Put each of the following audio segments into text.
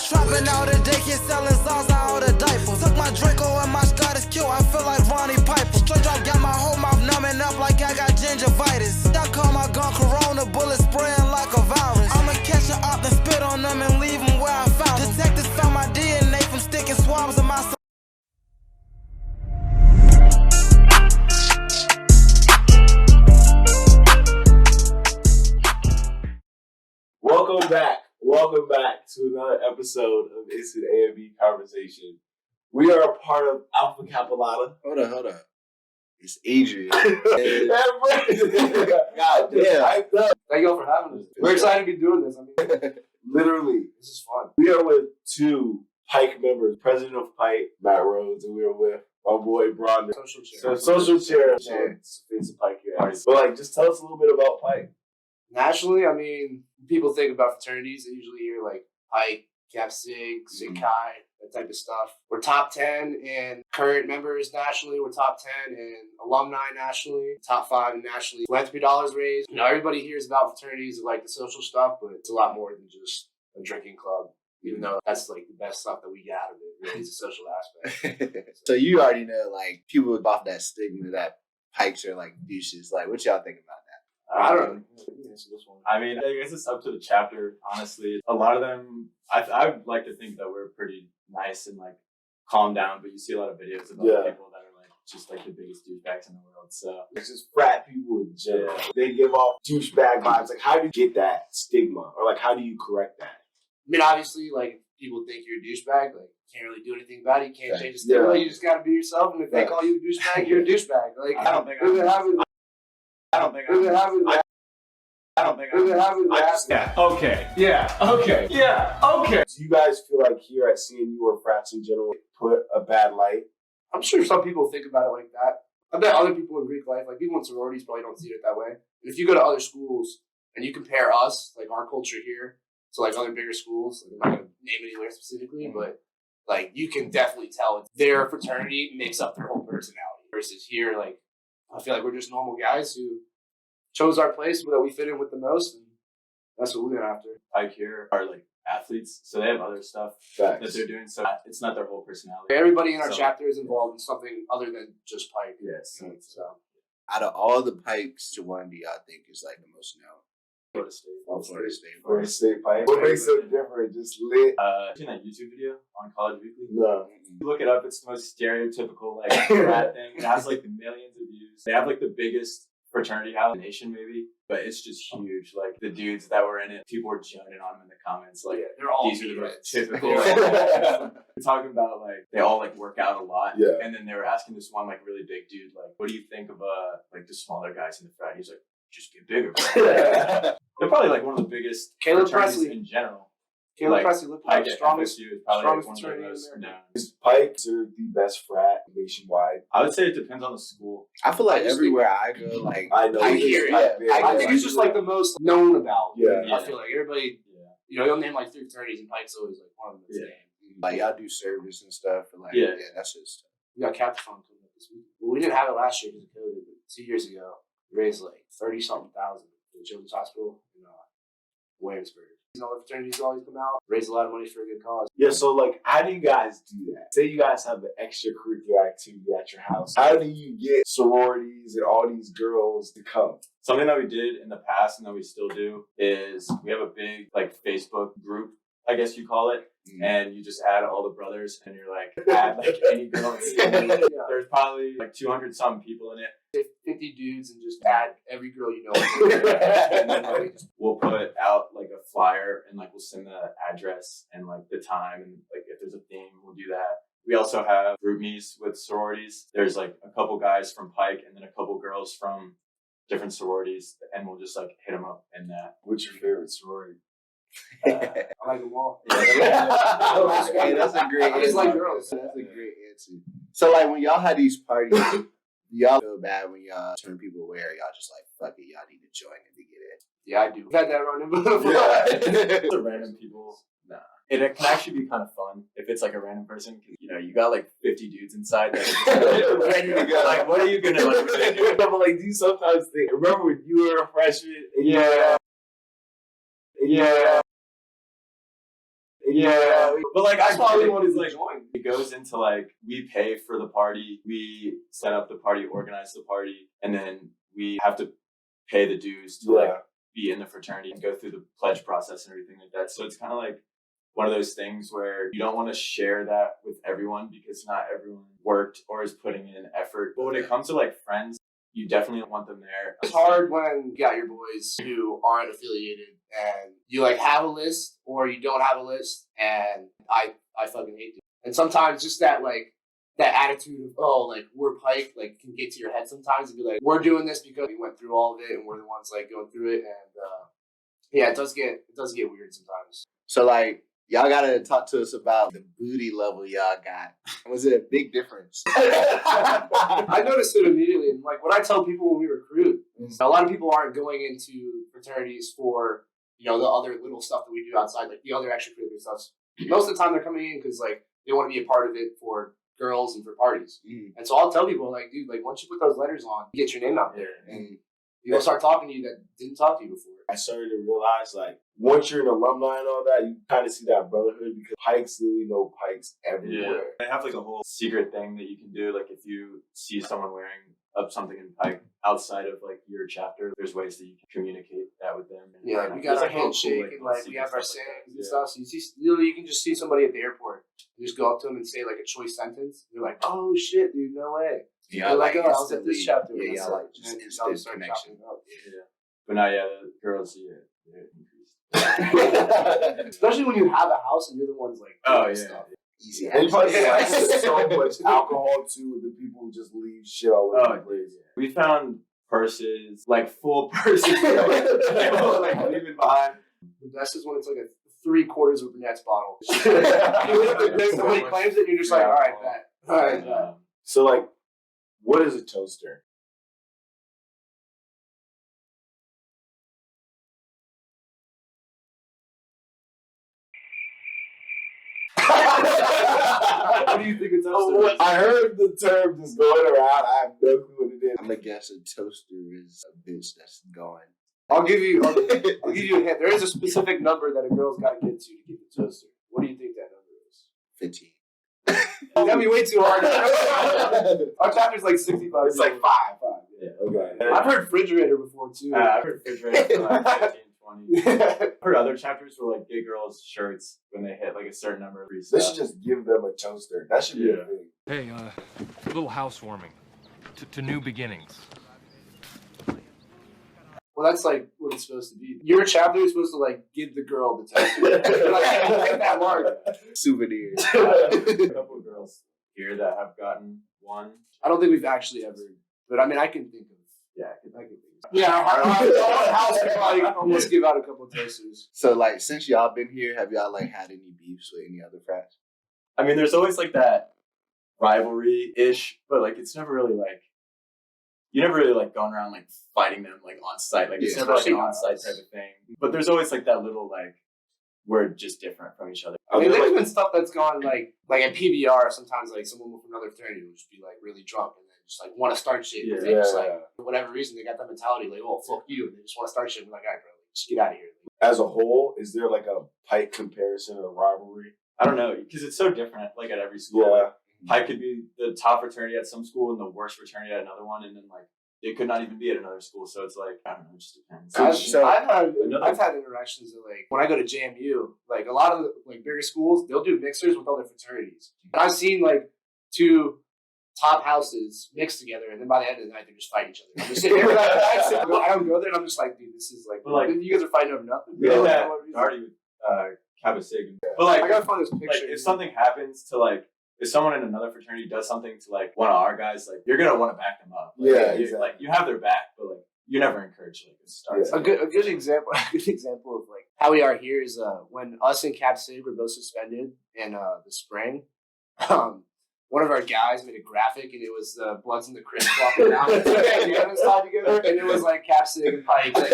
Trapping out a daycare, selling sauce out of diapers. Took my Draco and my Scottish kill, I feel like Ronnie Piper. Straight drop, got my whole mouth numbing up like I got gingivitis. I call my gun Corona, bullet spraying like a virus. I'ma catch a op and spit on them and leave them where I found them. Detectives found my DNA from sticking swabs in my. Welcome back to another episode of Instant A&B Conversation. We are a part of Alpha Capilata. Hold on. It's Adrian. God damn. Thank y'all for having us. We're excited to be doing this. Literally, This is fun. we are with two Pike members, President of Pike, Matt Rhodes, and we are with my boy, Bronner. Social chair. So, social chair. It's a Pike here. But, just tell us a little bit about Pike. Nationally, when people think about fraternities, they usually hear like Pike, Cap Sig, Sig Chi, that type of stuff. We're top 10 in current members nationally. We're top 10 in alumni nationally. Top 5 nationally. Philanthropy dollars raised. Everybody hears about fraternities, like the social stuff, but it's a lot more than just a drinking club. Even though that's like the best stuff that we get out of it, really, is the social aspect. So you already know, people off that stigma that Pikes are like douches. Like, what y'all think about that? I don't know. I guess it's up to the chapter, honestly. A lot of them, I like to think that we're pretty nice and calm down, but you see a lot of videos about people that are just the biggest douchebags in the world. So It's just frat people in general. They give off douchebag vibes. How do you get that stigma? Or how do you correct that? Obviously, people think you're a douchebag, can't really do anything about it. You can't change the stigma. You just gotta be yourself, and if they call you a douchebag, you're a douchebag. I don't think Okay. Do you guys feel like here at CNU or frats in general put a bad light? I'm sure some people think about it like that. I bet other people in Greek life, people in sororities, probably don't see it that way. And if you go to other schools and you compare us, our culture here, to other bigger schools, I'm not gonna name anywhere specifically, but you can definitely tell their fraternity makes up their whole personality. Versus here, I feel like we're just normal guys who chose our place that we fit in with the most, and that's what we went after. Pike here are athletes, so they have other stuff that they're doing, so it's not their whole personality. Everybody in our chapter is involved in something other than just Pike. Yes. So Out of all the Pikes, one do y'all think is the most known? Florida State. Florida State Pike. What makes it so different? Just lit. Seen that YouTube video on College Weekly? No. You look it up, it's the most stereotypical frat thing. It has millions of views. They have the biggest fraternity house in the nation, maybe, but it's just huge. The dudes that were in it, people were joining on them in the comments. they're all these are the most typical. We're talking about they all work out a lot. Yeah. And then they were asking this one really big dude, what do you think of the smaller guys in the frat? He's like, just get bigger. They're probably one of the biggest Caleb fraternities Presley in general. Caleb Presley looked Pike like at strongest FSU is probably one of the fraternity most in there. known. Is Pike considered the best frat nationwide? I would say it depends on the school. I feel like everywhere I go, I know. I hear it. I think it's just the most known about. Yeah. I feel like everybody, you'll name 3 fraternities, and Pike's always one of them that's named. y'all do service and stuff, and that's just. We got Captain coming up this week. Well, we didn't have it last year because of COVID, but 2 years ago, we raised 30-something thousand for the Children's Hospital in Williamsburg. All the fraternities always come out, raise a lot of money for a good cause. Yeah, so how do you guys do that? Say you guys have an extracurricular activity at your house. How do you get sororities and all these girls to come? Something that we did in the past and that we still do is we have a big Facebook group, I guess you call it, and you just add all the brothers and you're add any girl. There's probably 200 some people in it. 50 dudes and just add every girl you know. And then we'll put out a flyer and we'll send the address and the time and if there's a theme we'll do that. We also have group meets with sororities. There's a couple guys from Pike and then a couple girls from different sororities, and we'll just hit them up in that. What's your favorite sorority? I like them all. That's a great answer. I just like girls. That's a great answer. So when y'all had these parties, y'all feel bad when y'all turn people away, or y'all just fuck it, y'all need to join it to get in? Yeah, I do. We've had that run in before. The random people, nah. It can actually be kind of fun if it's a random person. Cause, you got 50 dudes inside that are ready to go. What are you gonna do? Do you sometimes think? Remember when you were a freshman? And Yeah, but like That's why we wanted to like join. it goes into like we pay for the party, we set up the party, organize the party, and then we have to pay the dues to like be in the fraternity and go through the pledge process and everything like that. So it's kind of like one of those things where you don't want to share that with everyone because not everyone worked or is putting in effort. But when it comes to like friends, you definitely want them there. It's hard when you got your boys who aren't affiliated and you like have a list or you don't have a list, and I fucking hate it. And sometimes just that like that attitude of, oh, like we're Pike, like can get to your head sometimes and be like, we're doing this because we went through all of it and we're the ones like going through it. And yeah, it does get weird sometimes. So like, y'all gotta talk to us about the booty level y'all got. Was it a big difference? I noticed it immediately. And like what I tell people when we recruit is a lot of people aren't going into fraternities for, you know, the other little stuff that we do outside, like the other extracurricular stuff. Most of the time they're coming in because like they want to be a part of it for girls and for parties. And so I'll tell people like, dude, like once you put those letters on, you get your name out there and people start talking to you that didn't talk to you before. I started to realize, like, once you're an alumni and all that, you kind of see that brotherhood because Pikes literally know Pikes everywhere. They have like a whole secret thing that you can do. Like if you see someone wearing up something in Pike outside of like your chapter, there's ways that you can communicate that with them. And, yeah, we got our handshake and like we have our sayings and stuff. So you see, literally, you can just see somebody at the airport. You just go up to them and say like a choice sentence. You're like, oh shit, dude, no way. Yeah, like, oh, I was at this chapter. Yeah, yeah, like just and instant start connection. Yeah. But now, yeah, the girls, they're increased. Especially when you have a house and you're the ones like doing stuff. Easy. And you probably get like so much alcohol too with the people who just leave shit all over the place. We found purses, like full purses, like leaving behind. The best is when it's like a 3/4 of a Brunette's bottle. Somebody claims it and you're just like, all right, bet. All right, bet. So like, what is a toaster? What do you think a toaster is? I heard the term just going around. I have no clue what it is. I'm gonna guess a toaster is a bitch that's going. I'll give you a hint. There is a specific number that a girl's got to get to get the toaster. What do you think that number is? 15. That'd be way too hard. Our chapter's like 65. It's like 5. Yeah. Okay. I've heard refrigerator before too. I've heard refrigerator for like 15, 20. I've heard other chapters where like get girls shirts when they hit like a certain number of They stuff. should just give them a toaster. That should be a thing. Hey, a little housewarming to new beginnings. Well, that's like what it's supposed to be. Your chapter is supposed to like give the girl the toaster. Like, take that mark. Souvenir. A couple of girls here that have gotten one. I don't think we've actually ever, but I mean, I can think of. Yeah, I can think of. Yeah, our house could probably almost give out a couple of toasters. So like, since y'all been here, have y'all like had any beefs with any other frats? I mean, there's always like that rivalry-ish, but like it's never really like you never really like going around like fighting them like on site. Like it's never like an on site type of thing. But there's always like that little like we're just different from each other. I mean, there's been stuff that's gone like at PBR. Sometimes like someone from another fraternity would just be like really drunk and then just like want to start shit. Yeah. They just like for whatever reason they got that mentality like, oh fuck you, and they just want to start shit. And like, all right, bro, just get out of here. As a whole, is there like a Pike comparison or rivalry? I don't know because it's so different. Like at every school, Yeah. like, Pike could be the top fraternity at some school and the worst fraternity at another one, and then like it could not even be at another school. So it's like I don't know, it just depends. I've had interactions that like when I go to JMU, like a lot of the, like bigger schools, they'll do mixers with other fraternities. And I've seen like 2 top houses mixed together, and then by the end of the night they're just fighting each other. I'm just sitting there, I don't go there, and I'm just like, dude, this is like, you guys are fighting over nothing. We did that already with Kappa Sig. But like I gotta find this picture. like if something happens to like if someone in another fraternity does something to like one of our guys, like you're gonna want to back them up. Like, Exactly. Like you have their back, but like you never encourage like a start. Yeah. A good example of like how we are here is when us and Cap Sig were both suspended in the spring. One of our guys made a graphic, and it was the Bloods and the Crips walking around and tied together, and it was like Cap Sig and Pike like,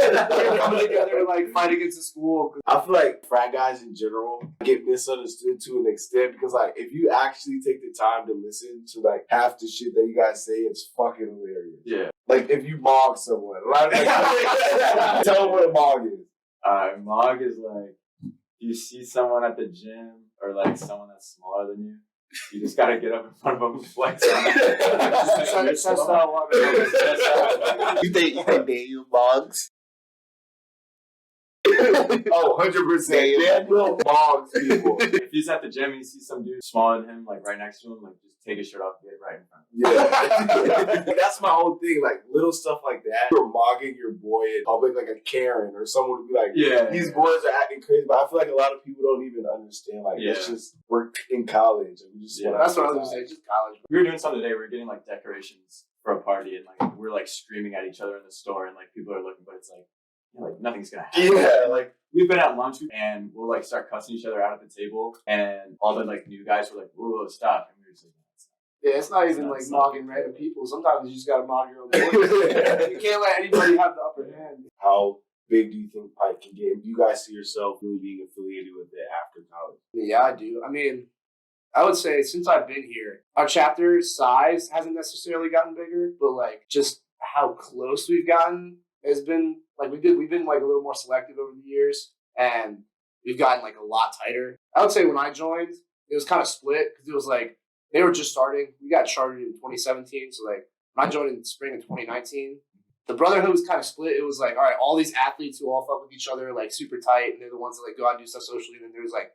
coming together and like fight against the school. I feel like frat guys in general get misunderstood to an extent because like if you actually take the time to listen to like half the shit that you guys say, it's fucking hilarious. Yeah. Like if you mog someone, right? Like, tell them what a mog is. Mog is like you see someone at the gym or like someone that's smaller than you, you just gotta get up in front of them and flex on them. You think Daniel Boggs? Oh, 100%. Daniel Boggs people. If he's at the gym and you see some dude smaller than him, like right next to him, like just take his shirt off and get right in front of him. Yeah. That's my whole thing. Like little stuff like that. You're mogging your boy in public, like a Karen or someone would be like, these boys are acting crazy. But I feel like a lot of people don't even understand. Like, it's just, we're in college. And we just that's what I was going to say, just college. We were doing something today. We were getting like decorations for a party and like we're like screaming at each other in the store and like people are looking, but it's like, like nothing's gonna happen. Yeah, like we've been at lunch and we'll like start cussing each other out at the table, and all the like new guys were like, "Whoa, stop!" And we were just like, it's not even like mogging random people. Sometimes you just gotta mog your own boys. You can't let anybody have the upper hand. How big do you think Pike can get? Do you guys see yourself really being affiliated with it after college? Yeah, I do. I mean, I would say since I've been here, our chapter size hasn't necessarily gotten bigger, but like just how close we've gotten has been. Like we've been like a little more selective over the years, and we've gotten like a lot tighter. I would say when I joined, it was kind of split because it was like they were just starting. We got chartered in 2017, so like when I joined in the spring of 2019, the brotherhood was kind of split. It was like, all right, all these athletes who all fuck with each other, like super tight, and they're the ones that like go out and do stuff socially. And then there's like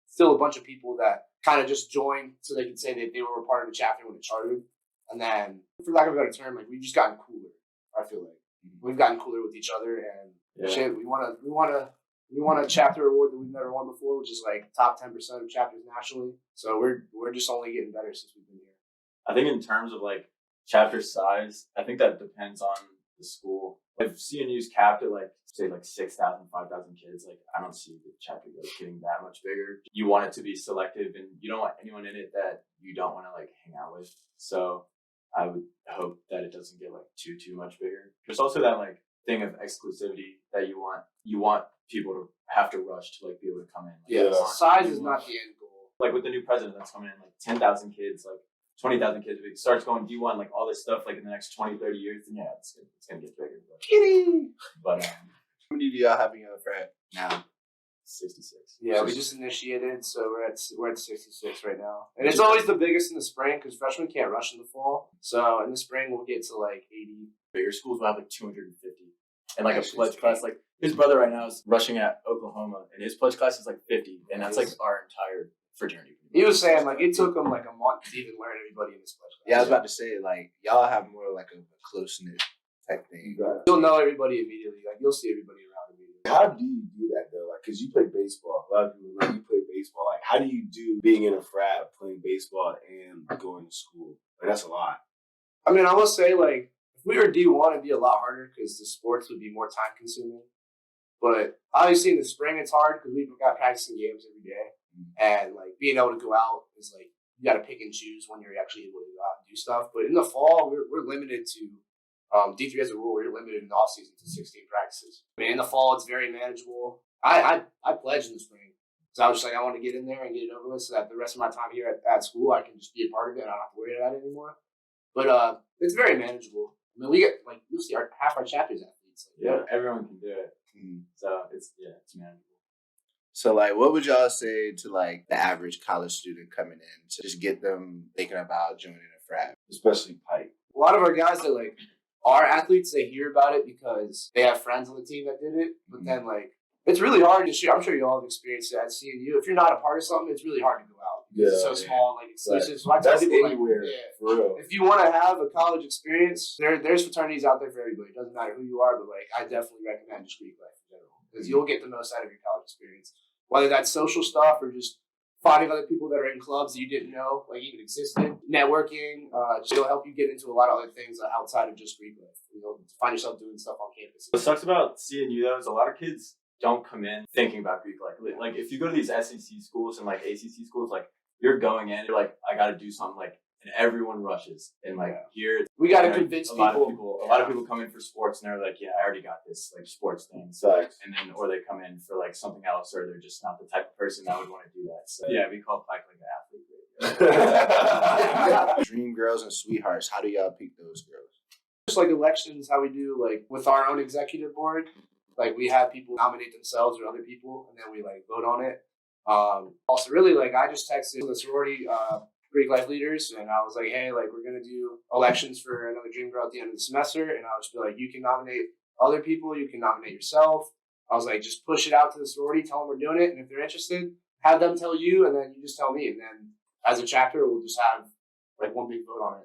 still a bunch of people that kind of just joined so they could say that they were a part of the chapter when it chartered. And then, for lack of a better term, like we've just gotten cooler. I feel like. We've gotten cooler with each other, and shit. We want a chapter award that we've never won before, which is like top 10% of chapters nationally. So we're just only getting better since we've been here. I think in terms of like chapter size, I think that depends on the school. If CNU's capped at like say like 6,000, 5,000 kids, like I don't see the chapter getting that much bigger. You want it to be selective, and you don't want anyone in it that you don't want to like hang out with. So I would hope that it doesn't get like too much bigger. There's also that like thing of exclusivity that you want people to have to rush to like be able to come in. Like, size is not the end goal. Like with the new president that's coming in, like 10,000 kids, like 20,000 kids, if it starts going D1, like all this stuff, like in the next 20, 30 years, then it's gonna get bigger. But how many do y'all have in your frat now? 66. Yeah, we just initiated, so we're at 66 right now, and it's always the biggest in the spring because freshmen can't rush in the fall. So in the spring we'll get to like 80. Bigger schools will have like 250, and like a pledge class. Like his brother right now is rushing at Oklahoma, and his pledge class is like 50, and that's like our entire fraternity. He was saying like it took him like a month to even learn everybody in his pledge class. Yeah, I was about to say like y'all have more like a close knit type thing. You'll know everybody immediately. Like you'll see everybody around immediately. How do you do that though? Like, cause you play baseball. A lot of people know you play baseball. Like, how do you do being in a frat, playing baseball, and going to school? Like, that's a lot. I mean, I will say like if we were D1, it'd be a lot harder because the sports would be more time consuming. But obviously in the spring it's hard because we've got practicing games every day, and like being able to go out is like you got to pick and choose when you're actually able to go out and do stuff. But in the fall, we're limited to. D3 has a rule where you're limited in the off season to 16 practices. I mean, in the fall, it's very manageable. I pledged in the spring because I was just like, I want to get in there and get it over with so that the rest of my time here at school, I can just be a part of it and I don't have to worry about it anymore. But it's very manageable. I mean, we get like you'll see half our chapters athletes. Like, everyone can do it. So it's manageable. So like, what would y'all say to like the average college student coming in to just get them thinking about joining a frat, Especially Pike. A lot of our guys that like are athletes, they hear about it because they have friends on the team that did it. But then like it's really hard to shoot. I'm sure you all have experienced that at CNU. If you're not a part of something, it's really hard to go out. It's so small and like exclusive. Right. So I tell that's people anywhere, like, for real. If you want to have a college experience, there's fraternities out there for everybody. It doesn't matter who you are, but like I definitely recommend just Greek life in general because you'll get the most out of your college experience, whether that's social stuff or just finding other people that are in clubs that you didn't know like even existed, networking. It'll help you get into a lot of other things outside of just Greek life. You know, find yourself doing stuff on campus. What sucks about CNU though is a lot of kids don't come in thinking about Greek life. Like if you go to these SEC schools and like ACC schools, like you're going in, you're like, I got to do something, like, and everyone rushes. And like here, we got to convince a lot of people come in for sports and they're like, yeah, I already got this like sports thing. So and then or they come in for like something else, or they're just not the type of person that would want to do that. So yeah, we call Pike like an athlete. Dream girls and sweethearts, how do y'all pick those girls? Just like elections, how we do like with our own executive board. Like we have people nominate themselves or other people, and then we like vote on it. Also, really, like I just texted the sorority Greek life leaders, and I was like, hey, like we're gonna do elections for another dream girl at the end of the semester, and I was just be like, you can nominate other people, you can nominate yourself. I was like, just push it out to the sorority, tell them we're doing it, and if they're interested, have them tell you, and then you just tell me, and then as a chapter, we'll just have like one big vote on it.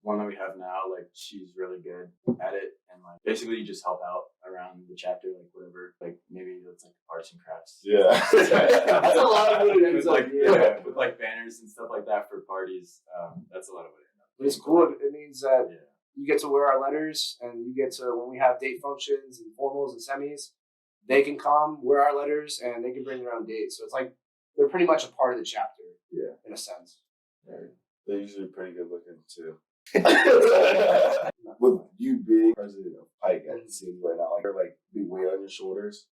One that we have now, like she's really good at it, and like basically you just help out around the chapter, like whatever, like maybe it's like arts and crafts. Yeah, that's a lot of what it ends up. With like banners and stuff like that for parties. That's a lot of what it ends up. But it's cool. It means that you get to wear our letters, and you get to when we have date functions and formals and semis, they can come wear our letters, and they can bring their own dates. So it's like they're pretty much a part of the chapter. Yeah, in a sense. Yeah. They're usually pretty good looking too. With you being president of Pike at the CNU right now, like, you're like big weight on your shoulders.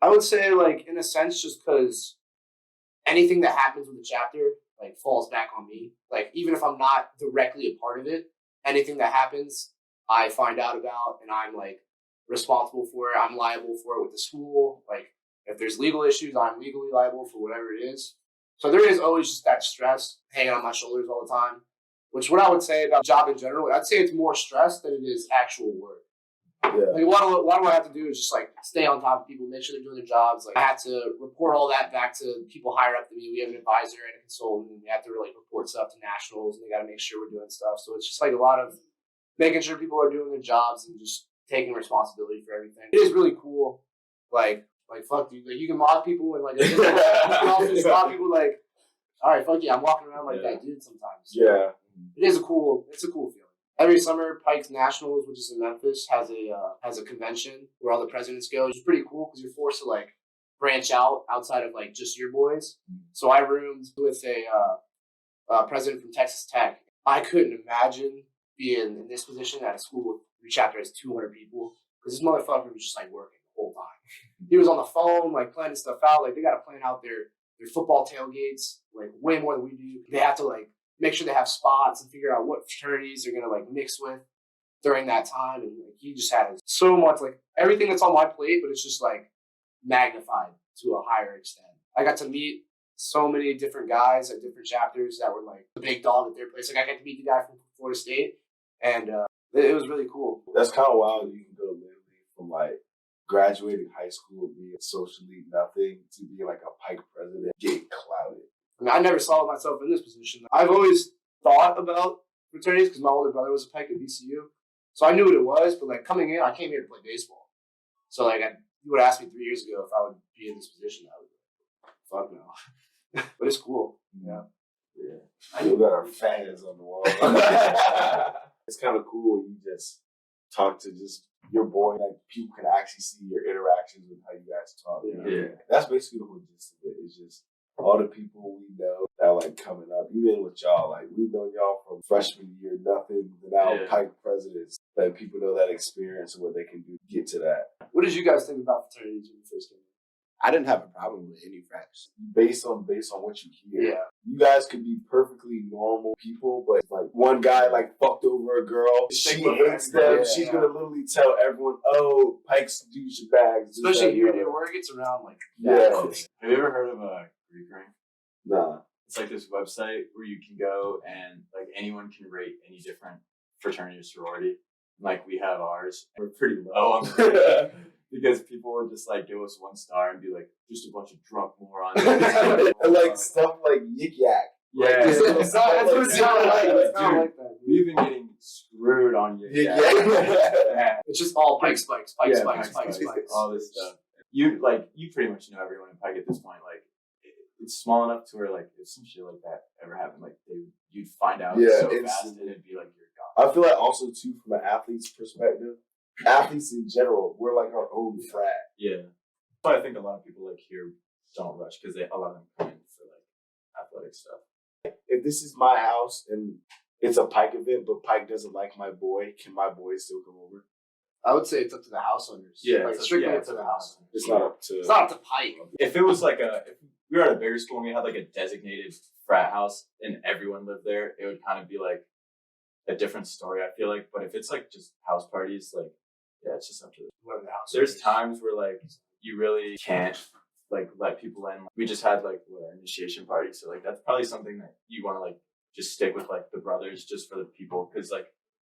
I would say, like, in a sense, just because anything that happens with the chapter like falls back on me. Like, even if I'm not directly a part of it, anything that happens, I find out about, and I'm like responsible for it. I'm liable for it with the school. Like, if there's legal issues, I'm legally liable for whatever it is. So there is always just that stress hanging on my shoulders all the time. Which what I would say about job in general, I'd say it's more stress than it is actual work. Yeah. Like what do I have to do is just like stay on top of people, make sure they're doing their jobs. Like I have to report all that back to people higher up than me. We have an advisor and a consultant, and we have to like report stuff to nationals, and they got to make sure we're doing stuff. So it's just like a lot of making sure people are doing their jobs and just taking responsibility for everything. It is really cool. Like fuck dude, like you can mock people and like you can also just mock people like, all right, fuck yeah, I'm walking around like that dude sometimes. Yeah. It's a cool feeling. Every summer, Pike's Nationals, which is in Memphis, has a convention where all the presidents go. It's pretty cool because you're forced to like branch out outside of like just your boys. So I roomed with a president from Texas Tech. I couldn't imagine being in this position at a school where chapter has 200 people because this motherfucker was just like working the whole time. He was on the phone like planning stuff out. Like they got to plan out their football tailgates like way more than we do. They have to like make sure they have spots and figure out what fraternities they're gonna like mix with during that time. And like he just has so much like everything that's on my plate, but it's just like magnified to a higher extent. I got to meet so many different guys at different chapters that were like the big dog at their place. Like I got to meet the guy from Florida State, and it was really cool. That's kind of wild. You can go literally from like graduating high school, being socially nothing, to being like a Pike president, getting clouded. I mean, I never saw myself in this position. I've always thought about fraternities because my older brother was a Pike at VCU. So I knew what it was, but like coming in, I came here to play baseball. So like you would ask me 3 years ago if I would be in this position, I would be like, fuck no. But it's cool. Yeah. I know we got our fans on the wall. It's kind of cool when you just talk to just your boy, like people can actually see your interactions with how you guys talk. Yeah. That's basically the whole gist of it. It's just all the people we know that are like coming up, even with y'all, like we know y'all from freshman year, nothing, now Pike presidents. Like people know that experience and what they can do to get to that. What did you guys think about fraternities when you first came in? I didn't have a problem with any frats. Based on what you hear. Yeah. You guys could be perfectly normal people, but like one guy like fucked over a girl. She hates them. Yeah, she's gonna literally tell everyone, oh, Pike's douchebags. Especially here near where it gets around like Have you ever heard of a Greek ring? Nah. It's like this website where you can go and like anyone can rate any different fraternity or sorority. Like we have ours. We're pretty low on the because people would just like give us 1 star and be like, just a bunch of drunk morons. And like stuff like yik yak. Yeah. It's not what it sounds like. It's not like that. We've been getting screwed on yik yak. It's just all Pike spikes. All this stuff. You pretty much know everyone in Pike at this point. Like it's small enough to where like if some shit like that ever happened, like you'd find out so fast and it'd be like you're gone. I feel like also too from an athlete's perspective, athletes in general, we're like our own frat. Yeah. But I think a lot of people like here don't rush because a lot of them come in for like athletic stuff. If this is my house and it's a Pike event, but Pike doesn't like my boy, can my boy still come over? I would say it's up to the house owners. Yeah, like, strictly up to the house owners. It's not up to Pike. If it was like if we were at a bigger school and we had like a designated frat house and everyone lived there, it would kind of be like a different story, I feel like. But if it's like just house parties, like Yeah, it's just up to whatever the house. There's times where like you really can't like let people in. We just had like our initiation party, so like that's probably something that you want to like just stick with like the brothers just for the people, because like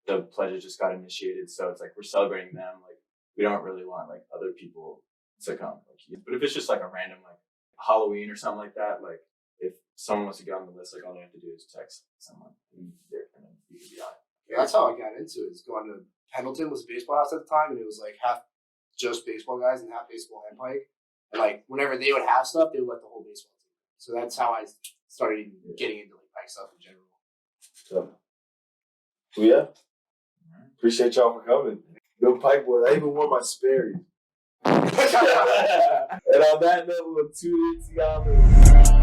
the pledges just got initiated, so it's like we're celebrating them. Like we don't really want like other people to come. Like, but if it's just like a random like Halloween or something like that, like if someone wants to get on the list, like all they have to do is text someone and then you can be on it. Yeah, that's how I got into it. Is going to Pendleton was a baseball house at the time, and it was like half just baseball guys and half baseball and Pike. And like whenever they would have stuff, they would let the whole baseball team. So that's how I started getting into like Pike stuff in general. So yeah, appreciate y'all for coming. Good Pike boys. I even wore my Sperry. And on that note, we'll tune in to y'all.